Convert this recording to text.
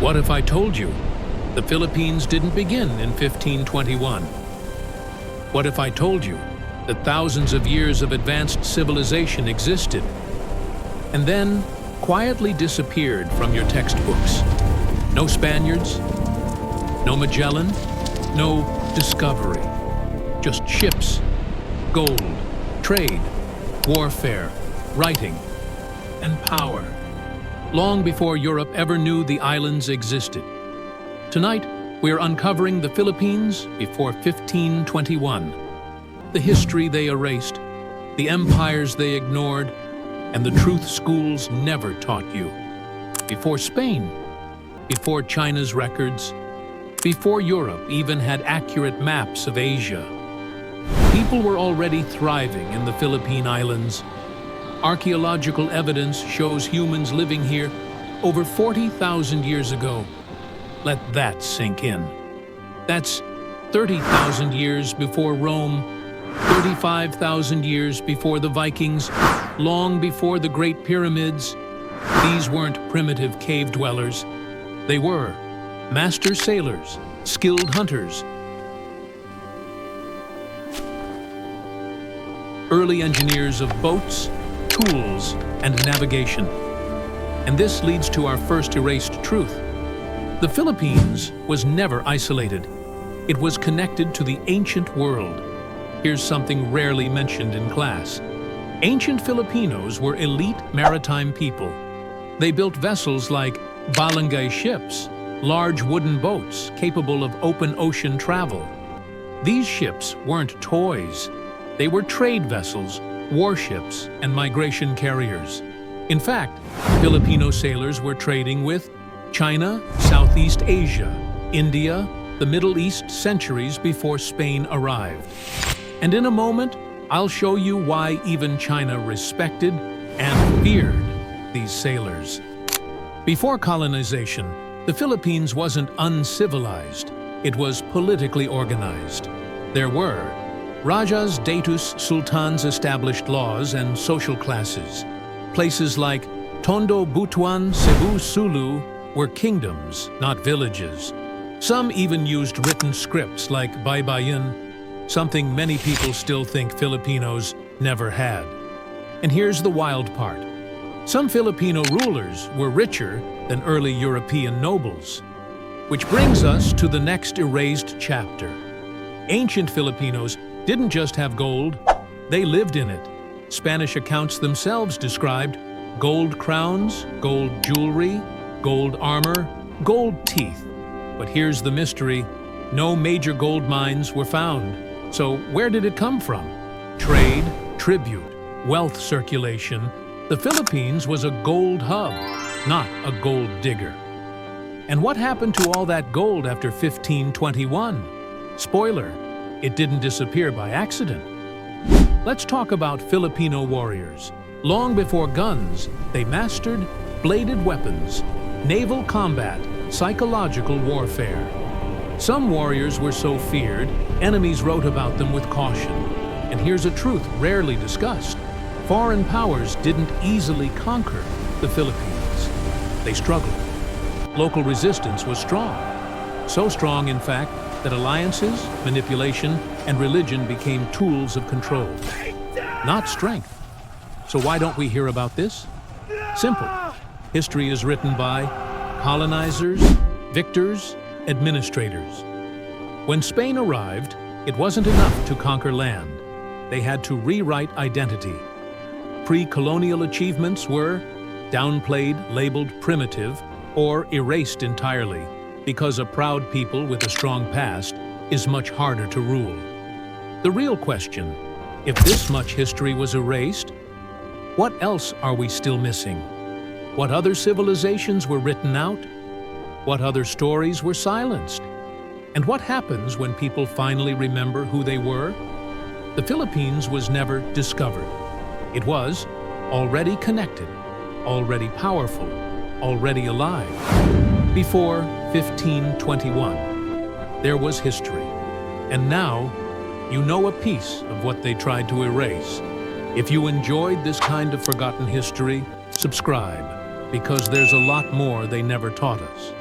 What if I told you the Philippines didn't begin in 1521? What if I told you that thousands of years of advanced civilization existed and then quietly disappeared from your textbooks? No Spaniards, no Magellan, no discovery. Just ships, gold, trade, warfare, writing, and power. Long before Europe ever knew the islands existed. Tonight, we are uncovering the Philippines before 1521. The history they erased, the empires they ignored, and the truth schools never taught you. Before Spain, before China's records, before Europe even had accurate maps of Asia. People were already thriving in the Philippine Islands. Archaeological evidence shows humans living here over 40,000 years ago. Let that sink in. That's 30,000 years before Rome, 35,000 years before the Vikings, long before the Great Pyramids. These weren't primitive cave dwellers. They were master sailors, skilled hunters, early engineers of boats, tools, and navigation. And this leads to our first erased truth. The Philippines was never isolated. It was connected to the ancient world. Here's something rarely mentioned in class. Ancient Filipinos were elite maritime people. They built vessels like barangay ships, large wooden boats capable of open ocean travel. These ships weren't toys. They were trade vessels, warships, and migration carriers. In fact, Filipino sailors were trading with China, Southeast Asia, India, the Middle East centuries before Spain arrived. And in a moment, I'll show you why even China respected and feared these sailors. Before colonization, the Philippines wasn't uncivilized. It was politically organized. There were warrior-datus sultans established laws and social classes. Places like Tondo, Butuan, Cebu, Sulu were kingdoms, not villages. Some even used written scripts like baybayin, something many people still think Filipinos never had. And here's the wild part. Some Filipino rulers were richer than early European nobles. Which brings us to the next erased chapter. Ancient Filipinos didn't just have gold, they lived in it. Spanish accounts themselves described gold crowns, gold jewelry, gold armor, gold teeth. But here's the mystery. No major gold mines were found. So where did it come from? Trade, tribute, wealth circulation. The Philippines was a gold hub, not a gold digger. And what happened to all that gold after 1521? Spoiler, it didn't disappear by accident. Let's talk about Filipino warriors. Long before guns, they mastered bladed weapons, naval combat, psychological warfare. Some warriors were so feared, enemies wrote about them with caution. And here's a truth rarely discussed. Foreign powers didn't easily conquer the Philippines. They struggled. Local resistance was strong. So strong, in fact, that alliances, manipulation, and religion became tools of control, not strength. So why don't we hear about this? Simple. History is written by colonizers, victors, administrators. When Spain arrived, it wasn't enough to conquer land. They had to rewrite identity. Pre-colonial achievements were downplayed, labeled primitive, or erased entirely, because a proud people with a strong past is much harder to rule. The real question, if this much history was erased, what else are we still missing? What other civilizations were written out? What other stories were silenced? And what happens when people finally remember who they were? The Philippines was never discovered. It was already connected, already powerful, already alive. Before 1521, there was history. And now, you know a piece of what they tried to erase. If you enjoyed this kind of forgotten history, subscribe, because there's a lot more they never taught us.